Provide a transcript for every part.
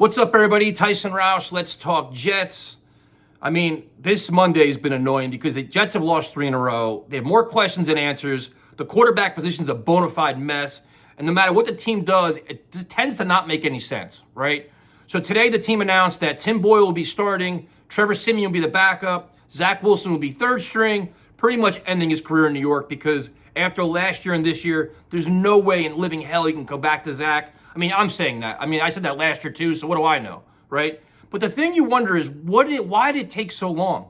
What's up, everybody? Tyson Roush. Let's talk Jets. I mean, this Monday has been annoying because the Jets have lost 3 in a row. They have more questions than answers. The quarterback position is a bona fide mess. And no matter what the team does, it just tends to not make any sense, right? So today the team announced that Tim Boyle will be starting, Trevor Siemian will be the backup, Zach Wilson will be third string, pretty much ending his career in New York because after last year and this year, there's no way in living hell you can go back to Zach. I mean, I'm saying that. I mean, I said that last year too, so what do I know, right? But the thing you wonder is, why did it take so long?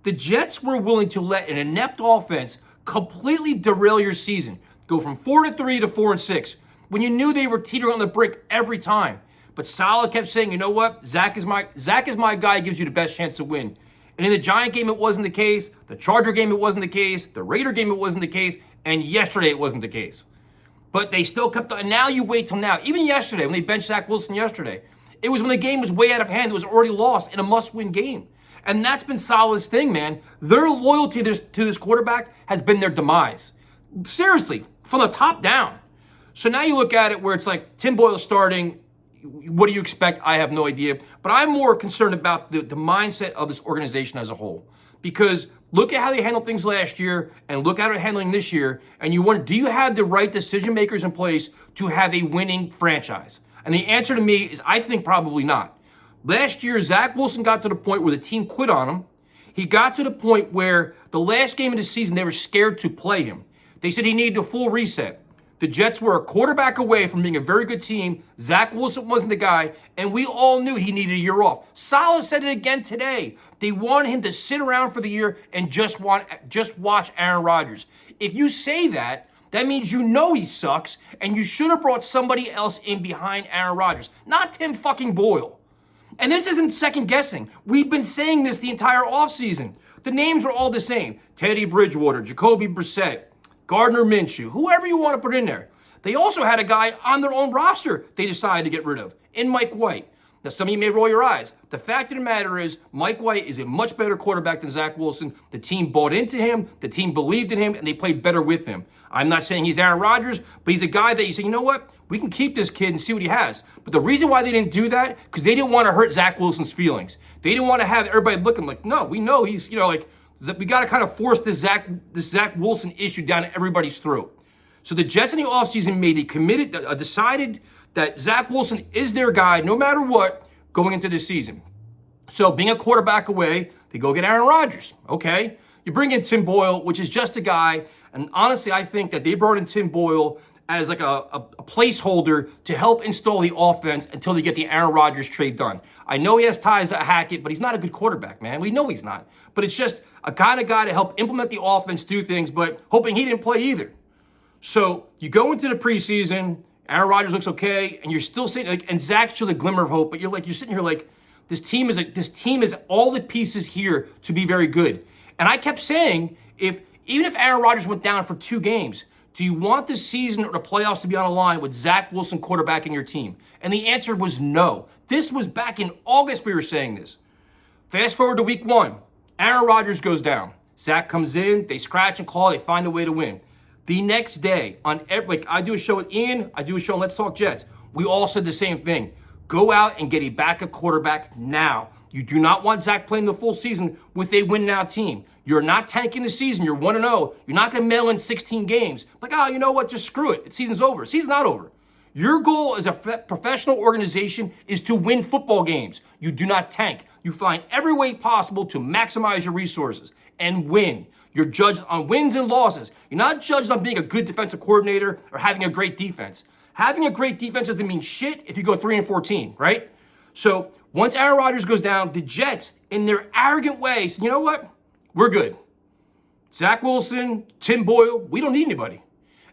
The Jets were willing to let an inept offense completely derail your season, go from 4-3 to 4-6, when you knew they were teetering on the brick every time. But Saleh kept saying, you know what? Zach is my guy, gives you the best chance to win. And in the Giant game, it wasn't the case. The Charger game, it wasn't the case. The Raider game, it wasn't the case. And yesterday, it wasn't the case. But they still kept, and now you wait till now. Even yesterday, when they benched Zach Wilson yesterday, it was when the game was way out of hand. It was already lost in a must-win game. And that's been Saleh's thing, man. Their loyalty to this quarterback has been their demise. Seriously, from the top down. So now you look at it where it's like Tim Boyle starting. What do you expect? I have no idea. But I'm more concerned about the mindset of this organization as a whole. Because look at how they handled things last year and look how they're handling this year. And you wonder, do you have the right decision makers in place to have a winning franchise? And the answer to me is I think probably not. Last year, Zach Wilson got to the point where the team quit on him. He got to the point where the last game of the season, they were scared to play him. They said he needed a full reset. The Jets were a quarterback away from being a very good team. Zach Wilson wasn't the guy, and we all knew he needed a year off. Saleh said it again today. They wanted him to sit around for the year and just watch Aaron Rodgers. If you say that, that means you know he sucks, and you should have brought somebody else in behind Aaron Rodgers, not Tim fucking Boyle. And this isn't second guessing. We've been saying this the entire offseason. The names are all the same. Teddy Bridgewater, Jacoby Brissett, Gardner Minshew, whoever you want to put in there. They also had a guy on their own roster they decided to get rid of, in Mike White. Now, some of you may roll your eyes. The fact of the matter is, Mike White is a much better quarterback than Zach Wilson. The team bought into him, the team believed in him, and they played better with him. I'm not saying he's Aaron Rodgers, but he's a guy that you say, you know what? We can keep this kid and see what he has. But the reason why they didn't do that, because they didn't want to hurt Zach Wilson's feelings. They didn't want to have everybody looking like, no, we know he's, we got to kind of force this Zach Wilson issue down everybody's throat. So the Jets in the offseason decided that Zach Wilson is their guy no matter what going into this season. So being a quarterback away, they go get Aaron Rodgers. Okay. You bring in Tim Boyle, which is just a guy. And honestly, I think that they brought in Tim Boyle as like a placeholder to help install the offense until they get the Aaron Rodgers trade done. I know he has ties to Hackett, but he's not a good quarterback, man. We know he's not. But it's just a kind of guy to help implement the offense, do things, but hoping he didn't play either. So you go into the preseason, Aaron Rodgers looks okay, and you're still sitting like, and Zach showed a glimmer of hope, but you're sitting here like, this team is all the pieces here to be very good. And I kept saying, even if Aaron Rodgers went down for 2 games, do you want the season or the playoffs to be on the line with Zach Wilson quarterbacking your team? And the answer was no. This was back in August we were saying this. Fast forward to week 1. Aaron Rodgers goes down. Zach comes in, they scratch and claw, they find a way to win. The next day, I do a show with Ian, I do a show on Let's Talk Jets. We all said the same thing. Go out and get a backup quarterback now. You do not want Zach playing the full season with a win-now team. You're not tanking the season. You're 1-0. You're not going to mail in 16 games. Like, you know what? Just screw it. The season's over. The season's not over. Your goal as a professional organization is to win football games. You do not tank. You find every way possible to maximize your resources and win. You're judged on wins and losses. You're not judged on being a good defensive coordinator or having a great defense. Having a great defense doesn't mean shit if you go 3-14, right? So once Aaron Rodgers goes down, the Jets, in their arrogant way, say, you know what? We're good. Zach Wilson, Tim Boyle, we don't need anybody.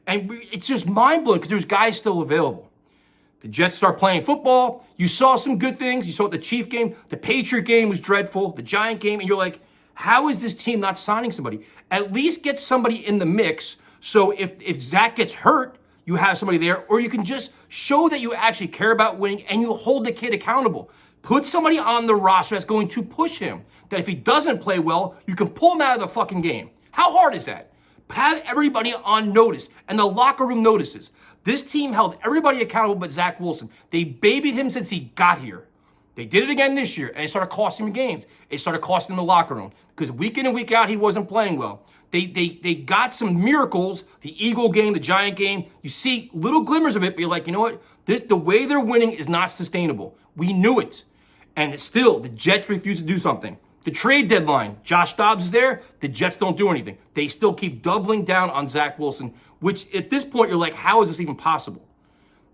And it's just mind-blowing because there's guys still available. The Jets start playing football. You saw some good things. You saw the Chief game. The Patriot game was dreadful. The Giant game. And you're like, how is this team not signing somebody? At least get somebody in the mix so if Zach gets hurt, you have somebody there. Or you can just show that you actually care about winning and you hold the kid accountable. Put somebody on the roster that's going to push him. That if he doesn't play well, you can pull him out of the fucking game. How hard is that? Have everybody on notice, and the locker room notices. This team held everybody accountable but Zach Wilson. They babied him since he got here. They did it again this year, and it started costing him games. It started costing him the locker room because week in and week out, he wasn't playing well. They got some miracles, the Eagle game, the Giant game. You see little glimmers of it, but you're like, you know what? The way they're winning is not sustainable. We knew it. And still, the Jets refuse to do something. The trade deadline, Josh Dobbs is there. The Jets don't do anything. They still keep doubling down on Zach Wilson, which at this point, you're like, how is this even possible?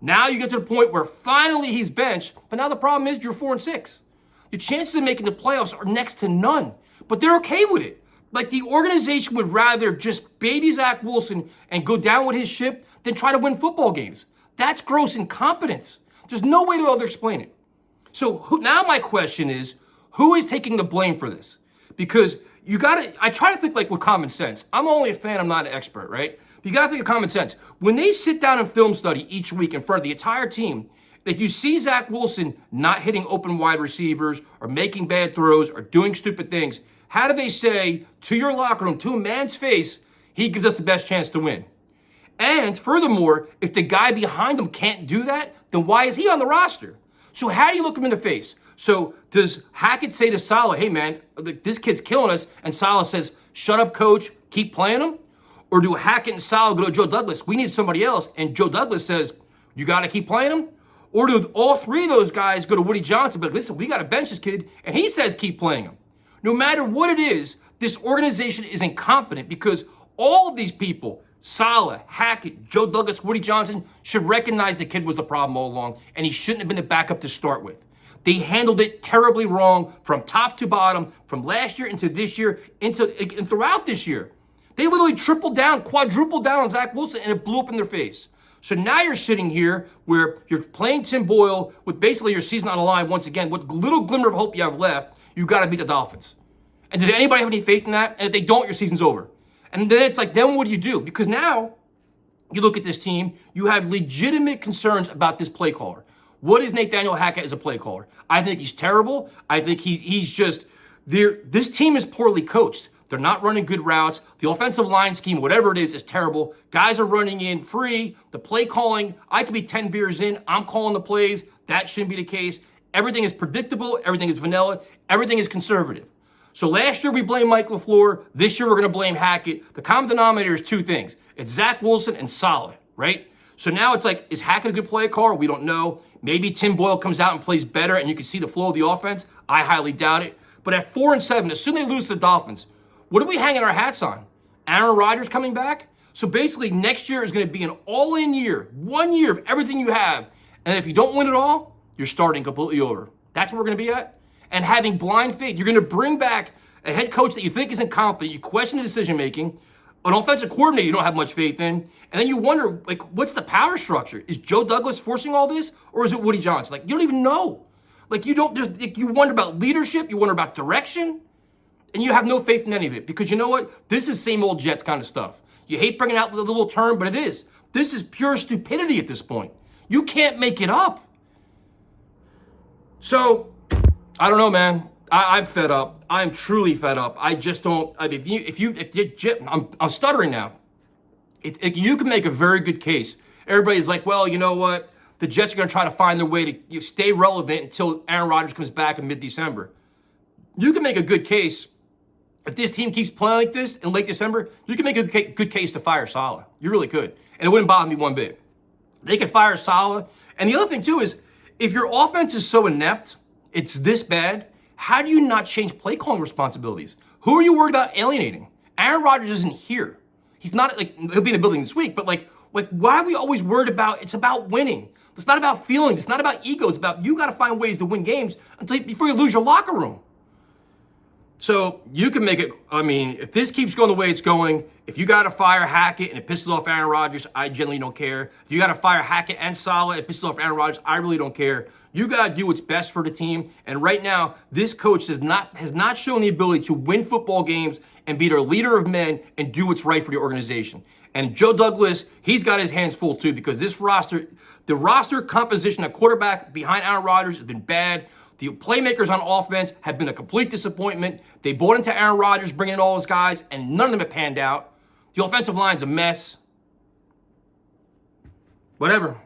Now you get to the point where finally he's benched, but now the problem is you're 4-6. Your chances of making the playoffs are next to none, but they're okay with it. Like the organization would rather just baby Zach Wilson and go down with his ship than try to win football games. That's gross incompetence. There's no way to other explain it. So now my question is, who is taking the blame for this? Because I try to think like with common sense. I'm only a fan, I'm not an expert, right? But you gotta think of common sense. When they sit down and film study each week in front of the entire team, if you see Zach Wilson not hitting open wide receivers or making bad throws or doing stupid things, how do they say to your locker room, to a man's face, he gives us the best chance to win? And furthermore, if the guy behind him can't do that, then why is he on the roster? So how do you look him in the face? So does Hackett say to Saleh, hey man, this kid's killing us, and Saleh says, shut up coach, keep playing him? Or do Hackett and Saleh go to Joe Douglas, we need somebody else, and Joe Douglas says, you gotta keep playing him? Or do all three of those guys go to Woody Johnson, but listen, we gotta bench this kid, and he says keep playing him? No matter what it is, this organization is incompetent because all of these people, Saleh, Hackett, Joe Douglas, Woody Johnson, should recognize the kid was the problem all along, and he shouldn't have been the backup to start with. They handled it terribly wrong from top to bottom, from last year into this year, and throughout this year. They literally tripled down, quadrupled down on Zach Wilson, and it blew up in their face. So now you're sitting here where you're playing Tim Boyle with basically your season on the line once again. What little glimmer of hope you have left, you got to beat the Dolphins. And does anybody have any faith in that? And if they don't, your season's over. And then it's like, then what do you do? Because now you look at this team, you have legitimate concerns about this play caller. What is Nathaniel Hackett as a play caller? I think he's terrible. I think he's just there. This team is poorly coached. They're not running good routes. The offensive line scheme, whatever it is terrible. Guys are running in free. The play calling, I could be 10 beers in. I'm calling the plays. That shouldn't be the case. Everything is predictable. Everything is vanilla. Everything is conservative. So last year we blamed Mike LaFleur. This year we're going to blame Hackett. The common denominator is two things. It's Zach Wilson and Saleh, right? So now it's like, is Hackett a good play caller? We don't know. Maybe Tim Boyle comes out and plays better and you can see the flow of the offense. I highly doubt it. But at 4-7, as soon as they lose to the Dolphins, what are we hanging our hats on? Aaron Rodgers coming back? So basically next year is going to be an all-in year, 1 year of everything you have. And if you don't win it all, you're starting completely over. That's what we're going to be at. And having blind faith, you're going to bring back a head coach that you think is incompetent. You question the decision-making. An offensive coordinator you don't have much faith in. And then you wonder, like, what's the power structure? Is Joe Douglas forcing all this? Or is it Woody Johnson? Like, you don't even know. Like, you wonder about leadership. You wonder about direction. And you have no faith in any of it. Because you know what? This is same old Jets kind of stuff. You hate bringing out the little term, but it is. This is pure stupidity at this point. You can't make it up. So, I don't know, man. I'm fed up. I'm truly fed up. I just don't. I mean, I'm stuttering now. You can make a very good case. Everybody's like, well, you know what? The Jets are going to try to find their way to stay relevant until Aaron Rodgers comes back in mid-December. You can make a good case. If this team keeps playing like this in late December, you can make a good case to fire Saleh. You really could. And it wouldn't bother me one bit. They could fire Saleh. And the other thing, too, is if your offense is so inept, it's this bad, how do you not change play calling responsibilities? Who are you worried about alienating? Aaron Rodgers isn't here. He's not, like, he'll be in the building this week, but like why are we always worried about, it's about winning. It's not about feelings. It's not about ego. It's about you got to find ways to win games before you lose your locker room. So you can make it, I mean, if this keeps going the way it's going, if you got to fire Hackett and it pisses off Aaron Rodgers, I generally don't care. If you got to fire Hackett and Saleh and it pisses off Aaron Rodgers, I really don't care. You got to do what's best for the team. And right now, this coach has not shown the ability to win football games and be their leader of men and do what's right for the organization. And Joe Douglas, he's got his hands full too because this roster, the roster composition at quarterback behind Aaron Rodgers has been bad. The playmakers on offense have been a complete disappointment. They bought into Aaron Rodgers, bringing in all his guys, and none of them have panned out. The offensive line's a mess. Whatever.